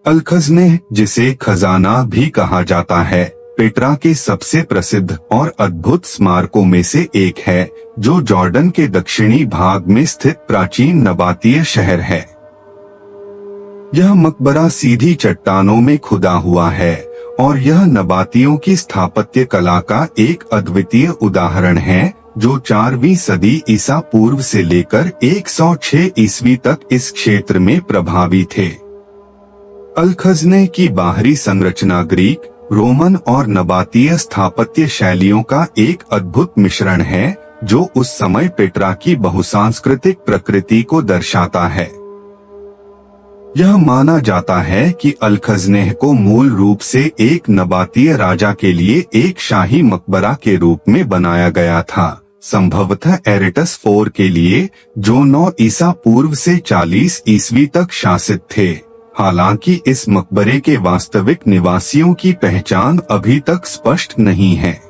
अल-खज़नेह, जिसे खजाना भी कहा जाता है, पेट्रा के सबसे प्रसिद्ध और अद्भुत स्मारकों में से एक है, जो जॉर्डन के दक्षिणी भाग में स्थित प्राचीन नबातीय शहर है। यह मकबरा सीधी चट्टानों में खुदा हुआ है और यह नबातियों की स्थापत्य कला का एक अद्वितीय उदाहरण है, जो 4वीं सदी ईसा पूर्व से लेकर 106 ईस्वी तक इस क्षेत्र में प्रभावी थे। अल-खज़नेह की बाहरी संरचना ग्रीक, रोमन और नबातीय स्थापत्य शैलियों का एक अद्भुत मिश्रण है, जो उस समय पेट्रा की बहुसांस्कृतिक प्रकृति को दर्शाता है। यह माना जाता है कि अल-खज़नेह को मूल रूप से एक नबातीय राजा के लिए एक शाही मकबरा के रूप में बनाया गया था, संभवतः एरेटस IV के लिए, जो 9 ईसा पूर्व से 40 ईस्वी तक शासित थे। हालांकि इस मकबरे के वास्तविक निवासियों की पहचान अभी तक स्पष्ट नहीं है।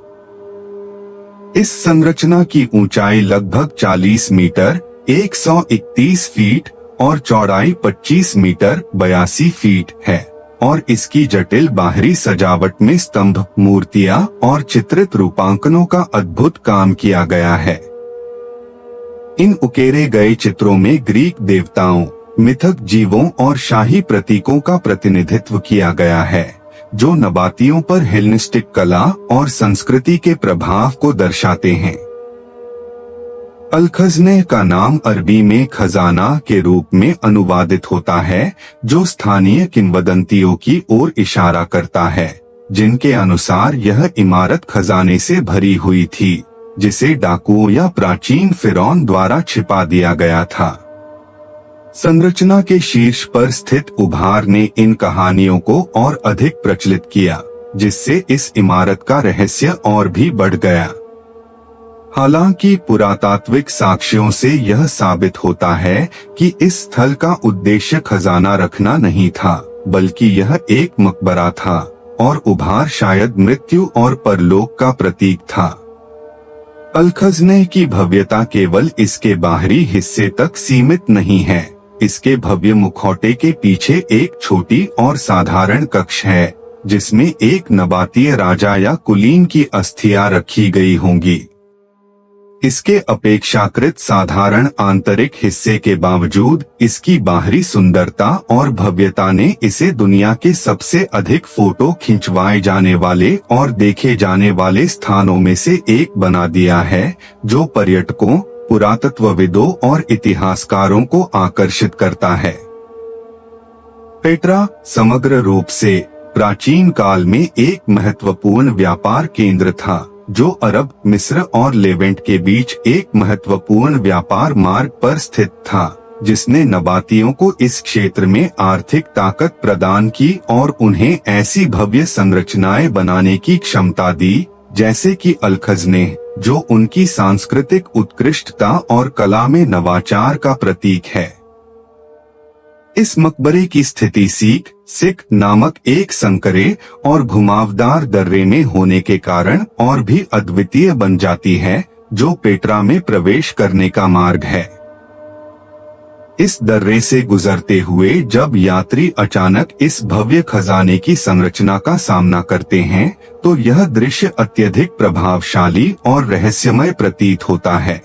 इस संरचना की ऊंचाई लगभग 40 मीटर 131 फीट और चौड़ाई 25 मीटर 82 फीट है और इसकी जटिल बाहरी सजावट में स्तंभ, मूर्तियां और चित्रित रूपांकनों का अद्भुत काम किया गया है। इन उकेरे गए चित्रों में ग्रीक देवताओं, मिथक जीवों और शाही प्रतीकों का प्रतिनिधित्व किया गया है, जो नबातियों पर हेलेनिस्टिक कला और संस्कृति के प्रभाव को दर्शाते हैं। अल-खज़नेह का नाम अरबी में खजाना के रूप में अनुवादित होता है, जो स्थानीय किंवदंतियों की ओर इशारा करता है, जिनके अनुसार यह इमारत खजाने से भरी हुई थी, जिसे डाकुओं या प्राचीन फिरौन द्वारा छिपा दिया गया था। संरचना के शीर्ष पर स्थित उभार ने इन कहानियों को और अधिक प्रचलित किया, जिससे इस इमारत का रहस्य और भी बढ़ गया। हालांकि पुरातात्विक साक्ष्यों से यह साबित होता है कि इस स्थल का उद्देश्य खजाना रखना नहीं था, बल्कि यह एक मकबरा था और उभार शायद मृत्यु और परलोक का प्रतीक था। अल-खज़नेह की भव्यता केवल इसके बाहरी हिस्से तक सीमित नहीं है। इसके भव्य मुखौटे के पीछे एक छोटी और साधारण कक्ष है, जिसमें एक नबातीय राजा या कुलीन की अस्थियां रखी गई होंगी। इसके अपेक्षाकृत साधारण आंतरिक हिस्से के बावजूद इसकी बाहरी सुंदरता और भव्यता ने इसे दुनिया के सबसे अधिक फोटो खिंचवाए जाने वाले और देखे जाने वाले स्थानों में से एक बना दिया है, जो पर्यटकों, पुरातत्वविदों और इतिहासकारों को आकर्षित करता है। पेट्रा समग्र रूप से प्राचीन काल में एक महत्वपूर्ण व्यापार केंद्र था, जो अरब, मिस्र और लेवेंट के बीच एक महत्वपूर्ण व्यापार मार्ग पर स्थित था, जिसने नबातियों को इस क्षेत्र में आर्थिक ताकत प्रदान की और उन्हें ऐसी भव्य संरचनाएं बनाने की क्षमता दी, जैसे कि अल-खज़नेह, जो उनकी सांस्कृतिक उत्कृष्टता और कला में नवाचार का प्रतीक है। इस मकबरे की स्थिति सिक नामक एक संकरे और घुमावदार दर्रे में होने के कारण और भी अद्वितीय बन जाती है, जो पेट्रा में प्रवेश करने का मार्ग है। इस दर्रे से गुजरते हुए जब यात्री अचानक इस भव्य खजाने की संरचना का सामना करते हैं, तो यह दृश्य अत्यधिक प्रभावशाली और रहस्यमय प्रतीत होता है।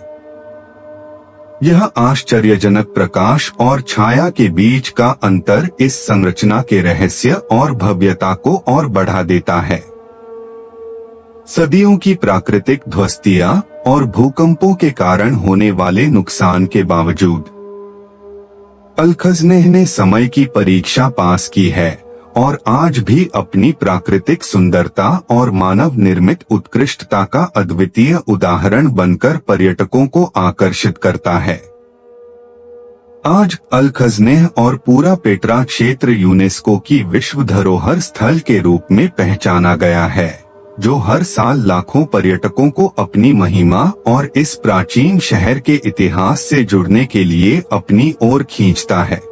यह आश्चर्यजनक प्रकाश और छाया के बीच का अंतर इस संरचना के रहस्य और भव्यता को और बढ़ा देता है। सदियों की प्राकृतिक ध्वस्तियां और भूकंपों के कारण होने वाले नुकसान के बावजूद अल-खज़नेह ने समय की परीक्षा पास की है और आज भी अपनी प्राकृतिक सुंदरता और मानव निर्मित उत्कृष्टता का अद्वितीय उदाहरण बनकर पर्यटकों को आकर्षित करता है। आज अल-खज़नेह और पूरा पेट्रा क्षेत्र यूनेस्को की विश्व धरोहर स्थल के रूप में पहचाना गया है, जो हर साल लाखों पर्यटकों को अपनी महिमा और इस प्राचीन शहर के इतिहास से जुड़ने के लिए अपनी ओर खींचता है।